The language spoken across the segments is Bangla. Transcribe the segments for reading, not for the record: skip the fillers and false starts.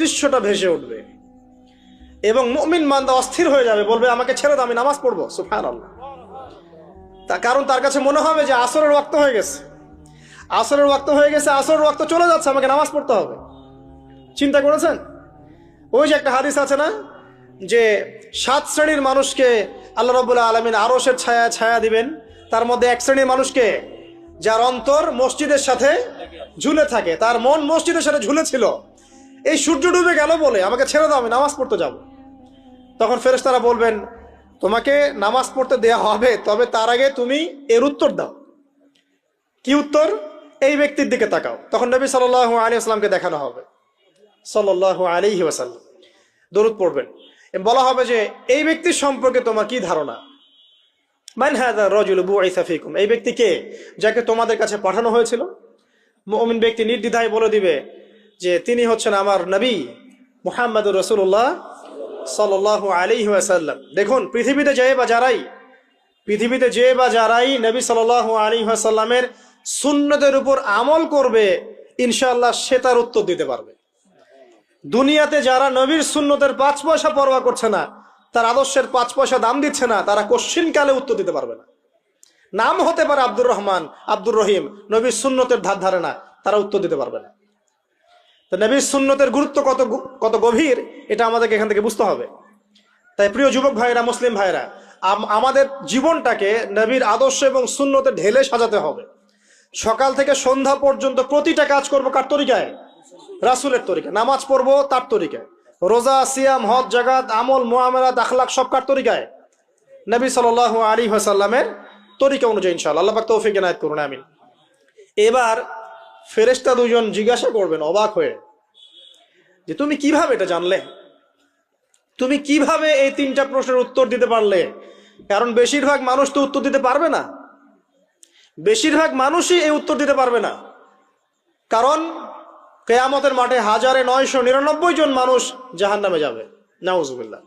দৃশ্যটা ভেসে উঠবে এবং মুমিন বান্দা অস্থির হয়ে যাবে, বলবে আমাকে ছেড়ে দাও, আমি নামাজ পড়বো। সুবহানাল্লাহ। কারণ তার কাছে মনে হবে যে আসরের ওয়াক্ত হয়ে গেছে, আসরের ওয়াক্ত হয়ে গেছে, আসরের ওয়াক্ত চলে যাচ্ছে, আমাকে নামাজ পড়তে হবে। চিন্তা করেছেন? ওই যে একটা হাদিস আছে না, যে 7 শ্রেণীর মানুষকে আল্লাহ রাব্বুল আলামিন আরশের ছায়া ছায়া দিবেন, তার মধ্যে এক শ্রেণীর মানুষকে যার অন্তর মসজিদের সাথে ঝুলে থাকে, তার মন মসজিদের সাথে ঝুলে ছিল, এই সূর্য ডুবে গেল বলে আমাকে ছেড়ে দাও, আমি নামাজ পড়তে যাব। তখন ফেরেশতারা বলবেন তোমাকে নামাজ পড়তে দেয়া হবে, তবে তার আগে তুমি এর উত্তর দাও। কি উত্তর? এই ব্যক্তির দিকে তাকাও। তখন নবী সাল্লাল্লাহু আলাইহি ওয়াসাল্লামকে দেখানো হবে, সাল্লাল্লাহু আলাইহি ওয়াসাল্লাম দরুদ পড়বেন। বলা হবে যে এই ব্যক্তির সম্পর্কে তোমার কি ধারণা? মান হাযা রাজুলু বুইসা ফীকুম, এই ব্যক্তি কে, যাকে তোমাদের কাছে পাঠানো হয়েছিল? মুমিন ব্যক্তি নির্দ্বিধায় বলে দিবে যে তিনি হচ্ছেন আমার নবী মুহাম্মদুর রাসূলুল্লাহ সাল্লাল্লাহু আলাইহি ওয়াসাল্লাম। দেখুন, পৃথিবীতে যে বা যারাই নবী সাল্লাল্লাহু আলাইহি ওয়াসাল্লামের সুন্নতের উপর আমল করবে, ইনশাআল্লাহ সে তার উত্তর দিতে পারবে। দুনিয়াতে যারা নবীর সুন্নতের 5 পয়সা পরোয়া করছে না, তার আদর্শের 5 পয়সা দাম দিচ্ছে না, তারা কোশ্চিনকালে উত্তর দিতে পারবে না। নাম হতে পারে আব্দুর রহমান, আব্দুর রহিম, নবীর সুন্নতের ধার ধারে না, তারা উত্তর দিতে পারবে না। তো নবীর সুন্নতের গুরুত্ব কত গভীর, এটা আমাদেরকে এখান থেকে বুঝতে হবে। তাই প্রিয় যুবক ভাইরা, মুসলিম ভাইরা, আমাদের জীবনটাকে নবীর আদর্শ এবং সুন্নতে ঢেলে সাজাতে হবে। সকাল থেকে সন্ধ্যা পর্যন্ত প্রতিটা কাজ করব কার তরিকায়? রাসূলের তরিকায়। নামাজ পড়বো তার তরিকায়, রোজা, সিয়াম, হজ, জাকাত, আমল, মুআমালাত, আখলাক সব কার তরিকায়? নবী সাল্লাল্লাহু আলাইহি ওয়াসাল্লামের তরিকা অনুযায়ী ইনশাআল্লাহ। আল্লাহ পাক তৌফিক এনায়েত করুন, আমিন। এবার ফেরেশতা দুজন জিজ্ঞাসা করবেন অবাক হয়ে যে তুমি কিভাবে এটা জানলে, তুমি কিভাবে এই 3টা প্রশ্নের উত্তর দিতে পারলে? কারণ বেশিরভাগ মানুষ তো উত্তর দিতে পারবে না, বেশিরভাগ মানুষই এই উত্তর দিতে পারবে না। কারণ কিয়ামতের মাঠে 1999 জন মানুষ জাহান্নামে যাবে, নাউজুবিল্লাহ।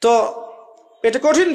তো এটা কঠিন।